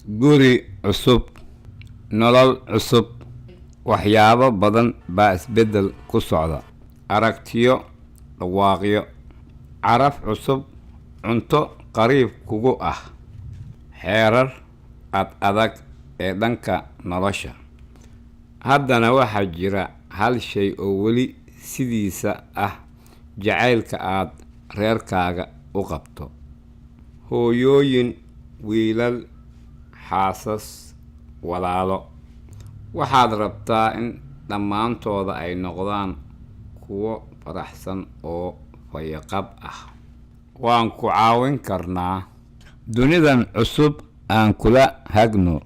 guri cusub, nolol cusub, waxyaabo badan baa isbeddel ku socda. Aragtiyo, dhawaaqyo, caraf cusub, cunto qariib kugu ah, xeerar ad adag ee dhanka nolosha. Haddana waxaa jira hal shay oo weli sidiisa ah: jacaylka aad reerkaaga u qabto. Hooyooyin, wiilal, xaasas, walaalo, waxaad rabtaa in dhammaantooda ay noqdaan kuwo faraxsan oo fayaqab ah. Waan ku caawin karnaa. Dunidan cusub aan kula hagno.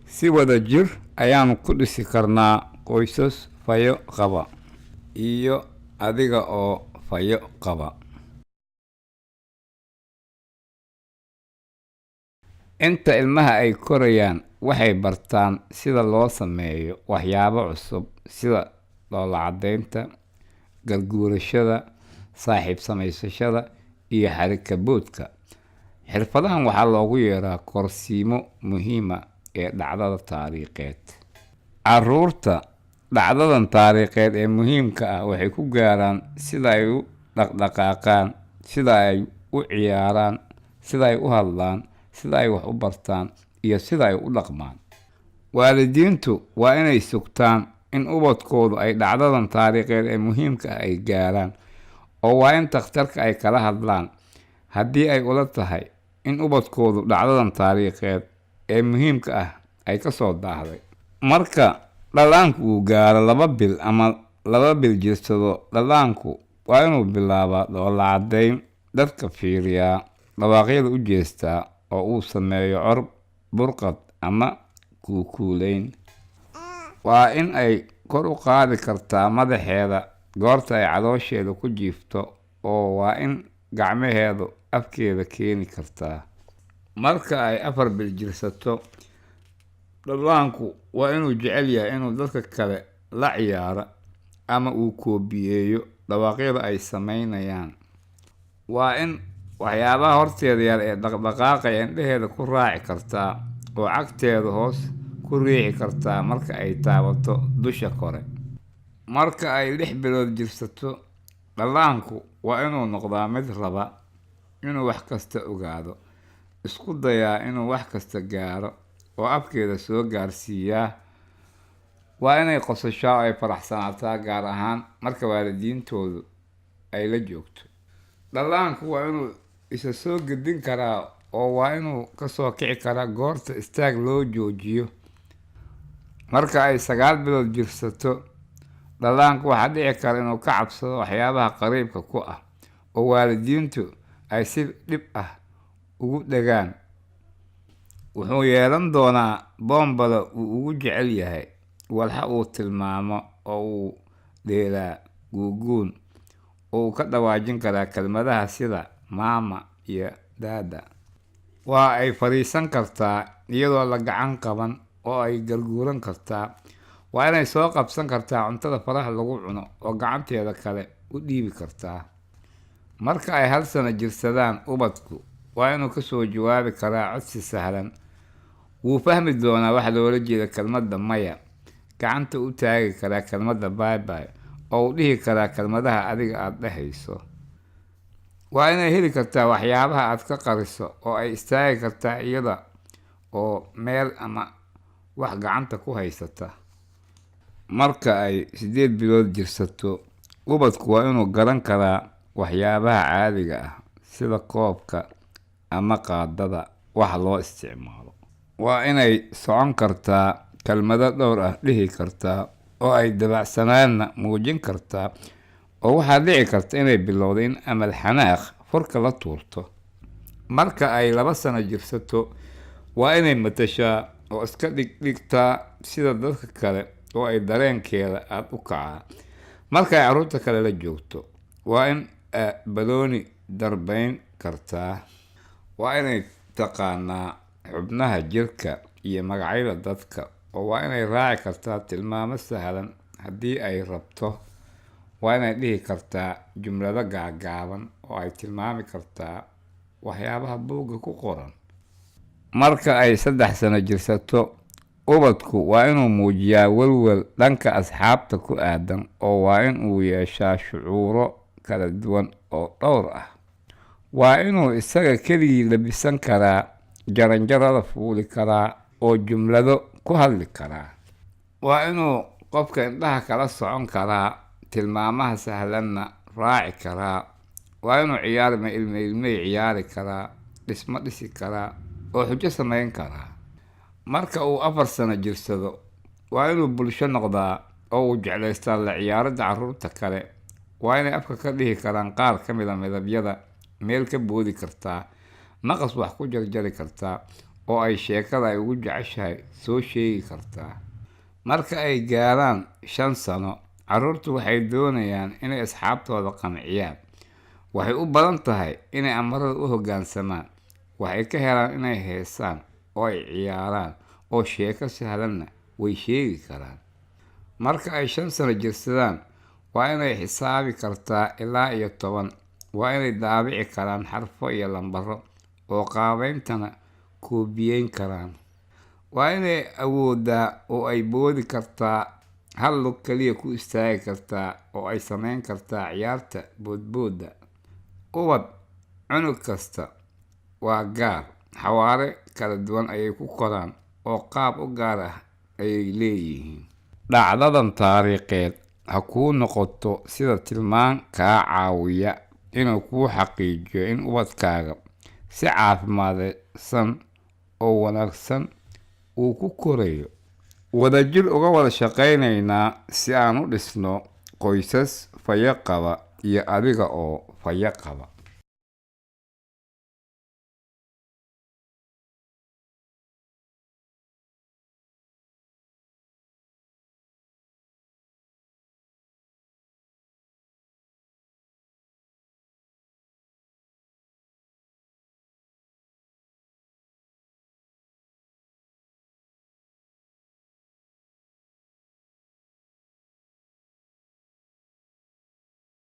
Si wada jir ayaan ku dhisi karnaa qoysas fayo qaba, iyo adiga oo fayo qaba. Inta ilmaha ay korayaan, waxay bartaan sida loo sameeyo waxyaabo cusub sida dhoolla-caddaynta, garguurashada, saaxiib samaysashada, iyo xarika-boodka. Xirfadahan waxaa loogu yeeraa korsiimo muhiima ee dhacdada taariikheed. Carruurta dhacdadan taariikheed ee muhiimka ah waxay ku gaaraan sida ay u dhaqdhaqaaqaan, sida ay u ciyaaraan, sida ay u hadlaan, sida ay wax u bartaan, iyo sida ay u dhaqmaan. Waalidiintu waa inay sugtaan in ubadkoodu ay dhacdadan taariikheed ee muhiimka ah ay gaaraan, oo waa in takhtarka ay kala hadlaan haddii ay ula tahay in ubadkoodu dhacdadan taariikheed ee muhiimka ah ay ka soo daahday. Marka dhallaanku uu gaaro 2 bil ama 2 bil jirsado, dhallaanku waa inuu bilaabaa dhoolla-caddayn, dadka fiiriyaa, dhawaaqyada u jeestaa, oo uu sameeyo cod burqad ama kuukuulayn. Waa in ay kor u qaadi kartaa madaxeeda goorta ay caloosheeda ku jiifto, oo waa in gacmaheedu afkeeda keeni kartaa. Marka ay 4 bil jirsato, dhallaanku waa inuu jecel yahay inuu dadka kale la ciyaaro ama uu koobiyeeyo dhawaaqyada ay samaynayaan. Waa in waxyaabaha horteeda yar ee dhaqdhaqaaqaya indhaheeda ku raaci kartaa, oo cagteeda hoos ku riixi kartaa marka ay taabato dusha kore. Marka ay 6 bilood jirsato, dhallaanku waa inuu noqdaa mid raba inuu wax kasta ogaado, isku dayaa inuu wax kasta gaaro, oo afkeeda soo gaarsiiyaa. Waa inay qososhaa oo ay faraxsanaataa, gaar ahaan marka waalidiintoodu ay la joogto. Dhallaanku waa inuu isa soo gedin karaa, oo waa inuu ka soo kici karaa goorta istaag loo joojiyo. Marka ay 9 bilood jirsato, dhallaanku waxaa dhici kara inuu ka cabsado waxyaabaha qariibka ku ah, oo waalidiintu ay si dhib ah ugu dhagaan. Wuxuu yeelan doonaa boonbalo uu ugu jecel yahay, walxa uu tilmaamo, oo uu dheelaa guuguun, oo uu ka dhawaajin karaa kelmadaha sida maama iyo daada. Waa ay fadhiisan kartaa iyadoo la gacan qaban, oo ay garguuran kartaa. Waa inay soo qabsan kartaa cuntada faraha lagu cuno, oo gacanteeda kale u dhiibi kartaa. Marka ay 1 sano jirsadaan, ubadku waa inuu ka soo jawaabi karaa codsi sahlan. Wuu fahmi doonaa waxa loola jeeda kelmadda maya, gacanta u taagi karaa kelmadda bye-bye, oo uu dhihi karaa kelmadaha adiga aad dhehayso. Waa inay heli kartaa waxyaabaha aad ka qariso, oo ay istaagi kartaa iyada oo meel ama wax gacanta ku haysata. Marka ay 8 bilood jirsato, ubadku waa inuu garan karaa waxyaabaha caadiga ah sida koobka ama qaadada wax loo isticmaalo. Waa inay socon kartaa, kelmado dhowr ah dhihi kartaa, oo ay dabacsanaanna muujin kartaa. Oo waxaa dhici karta inay bilowdo in amal xanaaq furka la tuurto. Marka ay 2 sano jirsato, waa inay matashaa oo iska dhigtaa sida dadka kale, oo ay dareenkeeda aad u kacaa. Marka ay carruurta kale la joogto, waa in balooni darbayn kartaa. Waa inay taqaanaa xubnaha jirka iyo magacyada dadka, oo waa inay raaci kartaa tilmaamo sahlan haddii ay rabto. Waa inay dhihi kartaa jumlado gaagaaban, oo ay tilmaami kartaa waxyaabaha buugga ku qoran. Marka ay 3 sano jirsato, ubadku waa inuu muujiyaa welwel dhanka asxaabta ku aadan oo waa inuu yeeshaa shucuuro kala duwan oo dhowr ah. Waa inuu isaga keligii labisan karaa, jaranjarada fuuli karaa, oo jumlado ku hadli karaa. Waa inuu qofka indhaha kala socon karaa, tilmaamaha sahlanna raaci karaa. Waa inuu ilmey ciyaari karaa, dhismo dhisi karaa, oo xujo samayn karaa. Marka uu 4 sano jirsado, waa inuu bulsho noqdaa oo uu jeclaystaa la ciyaaridda carruurta kale. Waa inay afka ka dhihi karaan qaar ka mid a midabyada, meel ka boodi kartaa, maqas wax ku jarjari kartaa, oo ay sheekada ay ugu jeceshahay soo sheegi kartaa. Marka ay gaaraan 5 sano, carruurtu waxay doonayaan inay asxaabtooda qanciyaan. Waxay u badan tahay inay amarada u hoggaansamaan. Waxay ka helaan inay heesaan oo ay ciyaaraan, oo sheeko sahlanna way sheegi karaan. Marka ay 5 sano jirsadaan, waa inay xisaabi kartaa ilaa 10. Waa inay daabici karaan xarfo iyo lambaro, oo qaabayntana koobiyeyn karaan. Waa inay awooddaa oo ay boodi kartaa, hal lug kaliya ku istaagi kartaa, oo ay samayn kartaa ciyaarta boodbooda. Cunug kasta waa gaar, xawaare kala duwan ayay ku koraan, oo qaab u gaar ah ayay leeyihiin. Dhacdadan taariikheed ha kuu noqoto sida tilmaan kaa caawiya inuu kuu xaqiijiyo in ubadkaaga si caafimaadsan oo wanaagsan uu ku korayo. Wadajir uga wada shaqaynaynaa si aan u dhisno qoysas fayo qaba iyo adiga oo fayo qaba.